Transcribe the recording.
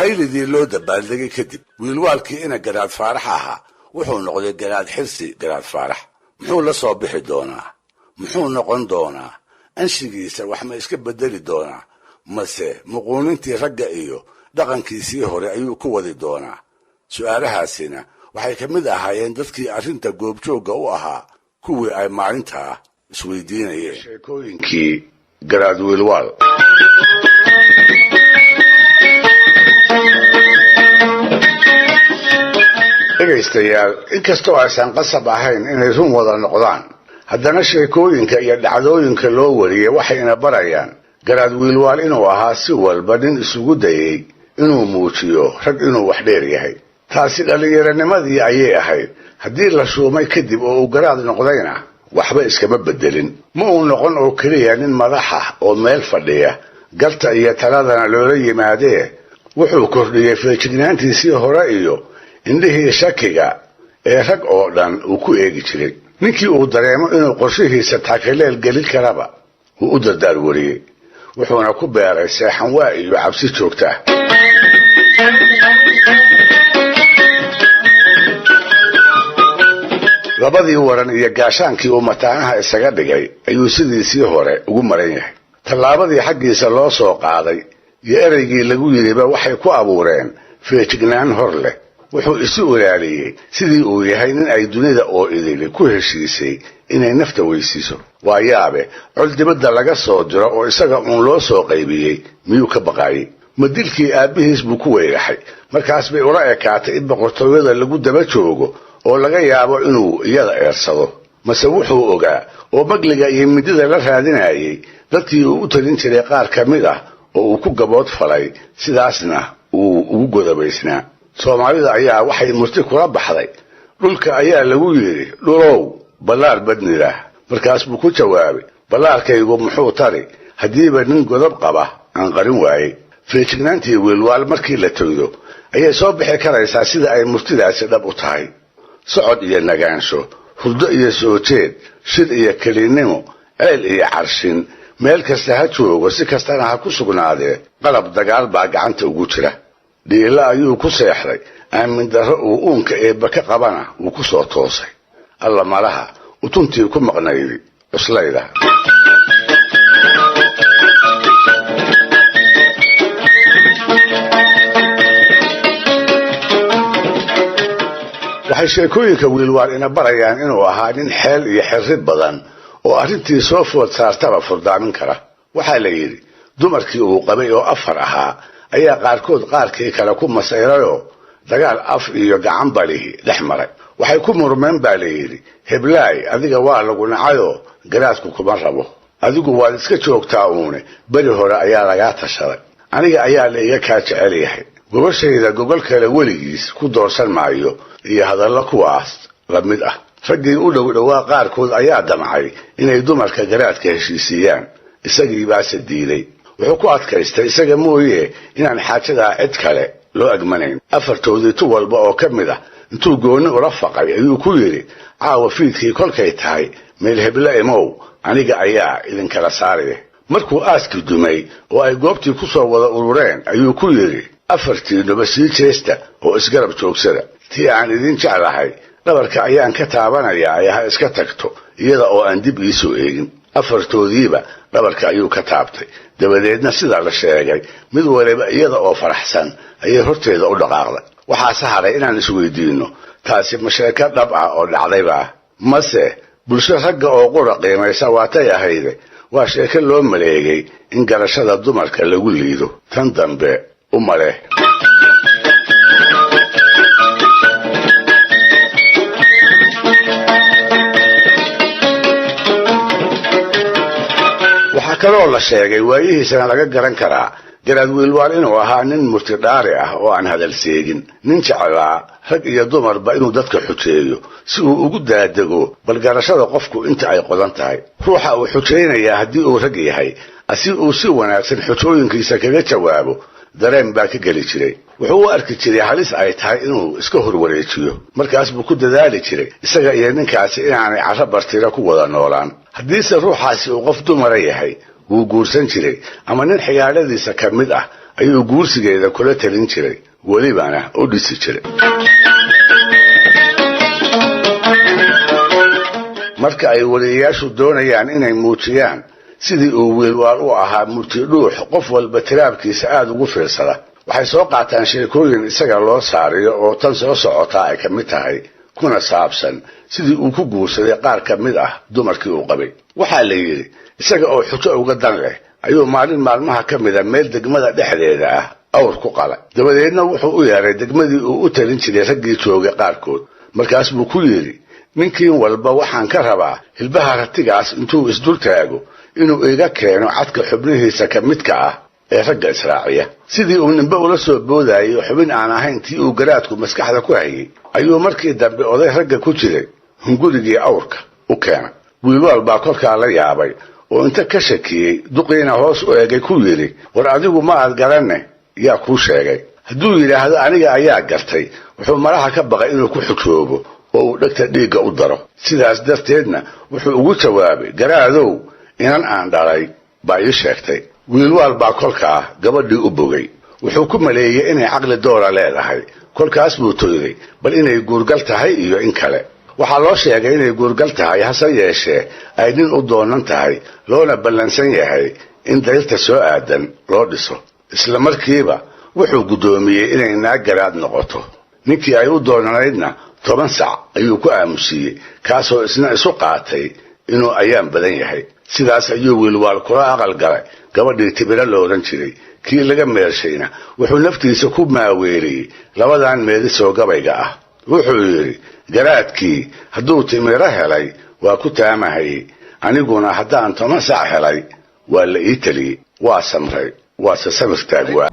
saylidii loo dabaaldegay kadib wiilwaalkii ina garaad faarax ahaa wuxuu noqday garaad xirsi garaad faarax muxuu la soo bixi doonaa muxuu noqon doonaa anshigiisa wax ma iska bedeli doonaa mase muquunintii ragga iyo dhaqankiisii hore ayuu ku wadi doonaa su'aalahaasina waxay ka mid ahaayeen dadkii arrinta goobjoogga u ahaa kuwii ay maalintaa isweydiinayeen sheekooyinkii garaad wiilwaal dhegaystayaal inkastoo aysan qasab ahayn inay run wada noqdaan haddana sheekooyinka iyo dhacdooyinka loo wariyey waxayna barayaan garaad wiilwaal inuu ahaa si walba nin isugu dayey inuu muujiyo rag inuu wax dheer yahay taasi dhallinyaranimadii ayay ahayd haddii la shuumay kadib oo uu garaad noqdayna waxba iskama bedelin ma uu noqon oo keliya nin madaxa oo meel fadhiya garta iyo taladana loola yimaadee wuxuu kordhiyey feejignaantiisii hore iyo indhihii shakiga ee rag oo dhan uu ku eegi jiray ninkii uu dareemo inuu qorshihiisa taakileel gelin karaba wuu u dardaar wariyey wuxuuna ku beeray seexanwaa iyo cabsi joogta ah labadii waran iyo gaashaankii uu mataanaha isaga dhigay ayuu sidiisii hore ugu maran yahay tallaabadii xaggiisa loo soo qaaday iyo ereygii lagu yidhiba waxay ku abuureen feejignaan hor leh wuxuu isu ilaaliyey sidii uu yahay nin ay dunida oo idili ku heshiisay inay nafta weysiiso waa yaabe col dibadda laga soo diro oo isaga uun loo soo qaybiyey miyuu ka baqaayey ma dilkii aabbihiis buu ku weyraxay markaas bay ula ekaatay in boqortooyada lagu daba joogo oo laga yaabo inuu iyada eersado mase wuxuu ogaa oo magliga iyo midida la raadinayay dadkii uu u talin jiray qaar ka mid ah oo uu ku gabood falay sidaasna uu ugu godobaysnaa soomaalida ayaa waxay murti kula baxday dhulka ayaa lagu yidhi dhulow ballaar badnilah markaas buu ku jawaabay ballaarkaygu muxuu tari haddiiba nin godob qaba aan qarin waayey feejignaantii wiilwaal markii la togdo ayay soo bixi karaysaa sida ay murtidaasi dhab u tahay socod iyo nagaansho hurdo iyo soo jeed shir iyo kelinnimo ceel iyo carshin meel kasta ha joogo si kastana ha ku sugnaadee qalab dagaal baa gacanta ugu jira dhiila ayuu ku seexday aamin darro uu uunka eebba ka qabana wuu ku soo toosay alla malaha utuntii ku maqnaydi cuslayda waxay sheekooyinka wiilwaal ina barayaan inuu ahaa nin xeel iyo xirrid badan oo arrintii soo food saartaba furdaamin kara waxaa la yidhi dumarkii uu qabay oo 4 ahaa ayaa qaarkood qaarkii kale ku masayrayoo dagaal af iyo gacan balihi dhex maray waxay ku murmeen baa la yidhi heblaay adiga waa lagu nacayoo garaadku kuma rabo adigu waad iska joogtaa uune beri hore ayaa lagaa tashaday aniga ayaa la iga kaa jecel yahay gogashayda gogol kale weligiis ku doorsan maayo iyo hadallo kuwaas la mid ah raggii u dhowaa qaarkood ayaa damcay inay dumarka garaadka heshiisiiyaan isagii baase diiday wuxuu ku adkaystay isaga mooye inaan xaajadaa cid kale loo agmanayn afartoodii tu walba oo ka mid ah intuu gooni ula faqay ayuu ku yidhi caawa fiidkii kolkay tahay meel hebla imow aniga ayaa idinkala saaraya markuu aaskii dumay oo ay goobtii ku soo wada urureen ayuu ku yidhi afartiinuba sii jeesta oo isgarab joogsada tii aan idin jeclahay dhabarka ayaan ka taabanayaa ee ha iska tagto iyada oo aan dib iisoo eegin afartoodiiba dhabarka ayuu ka taabtay dabadeedna sida la sheegay mid waliba iyada oo faraxsan ayay horteeda u dhaqaaqday waxaase hadhay inaan isweydiinno taasi ma sheeko dhab ah oo dhacdayba mase bulsho ragga oo qura qiimaysa waatay ahayde waa sheeko loo maleegay in garashada dumarka lagu liido tan dambe u male waxaa kaloo la sheegay waayihiisana laga garan karaa garaad wiilwaal inuu ahaa nin murtidhaari ah oo aan hadal seegin nin jeclaa rag iyo dumarba inuu dadka xujeeyo si uu ugu daadego bal garashada qofku inta ay qodan tahay ruuxa uu xujaynayaa haddii uu rag yahay asi uu si wanaagsan xujooyinkiisa kaga jawaabo dareen baa ka geli jiray wuxuu u arki jiray halis ay tahay inuu iska horwareejiyo markaas buu ku dadaali jiray isaga iyo ninkaasi inaanay carro bartira ku wada noolaan haddiise ruuxaasi uu qof dumara yahay wuu guursan jiray ama nin xigaadhadiisa ka mid ah ayuu guursigeeda kula talin jiray welibana u dhisi jiray. marka ay waliyaashu doonayaan inay muujiyaan sidii uu wiilwaal u ahaa multidhuux qof walba tiraabkiisa aad ugu fiirsada waxay soo qaataan sheekooyin isaga loo saariyo oo tan soo socotaa ay ka mid tahay kuna saabsan sidii uu ku guursaday qaar ka mid ah dumarkii uu qabay. waxaa la yidhi isaga oo xujo uga dan leh ayuu maalin maalmaha ka mida meel degmada dhexdeeda ah awr ku qalay. dabadeedna wuxuu u yeeray degmadii uu u talin jiray raggii joogay qaarkood. markaas buu ku yidhi ninkiin walba waxaan ka rabaa hilbaha ratigaas intuu isdul taago inuu iga keeno cadka xubnihiisa ka midka ah ee ragga israaciya. sidii uu ninba ula soo boodayay xubin aan ahayn tii uu garaadku maskaxda ku hayay ayuu markii dambe oday ragga ku jiray hungurigii awrka u keenay. wiilwaal baa kolkaa la yaabay oo inta ka shakiyey duqiina hoos u eegay ku yidhi war adigu ma aad garanne yaa kuu sheegay. hadduu yidhaahdo aniga ayaa gartay wuxuu malaha ka baqay inuu ku xujoobo oo uu dhegta dhiigga u daro. sidaas darteedna wuxuu ugu jawaabay garaadow inan aan dhalay baa ii sheegtay. wiilwaal baa kolkaa gabadhii u bogay. wuxuu ku maleeyey inay caqli doora leedahay. kolkaas buu toyday bal inay guurgal tahay iyo in kale. waxaa loo sheegay inay guurgal tahay hase yeeshee ay nin u doonan tahay loona ballansan yahay in dayrta soo aadan loo dhiso. isla markiiba wuxuu guddoomiyey inay naag garaad noqoto. ninkii ay u doonanaydna 10 sac ayuu ku aamusiyey kaasoo isna isu qaatay inuu ayaan badan yahay. sidaas ayuu wiilwaal kula aqal galay gabadhii Tibira la oran jiray. kii laga meershayna wuxuu naftiisa ku maaweeliyey labadan meedisoo gabayga ah. wuxuu yidhi garaadkii hadduu Timira helay waa ku taamahayey aniguna haddaan 10 sac helay waa la ii taliyey waa samray waa sasamir taagwaa.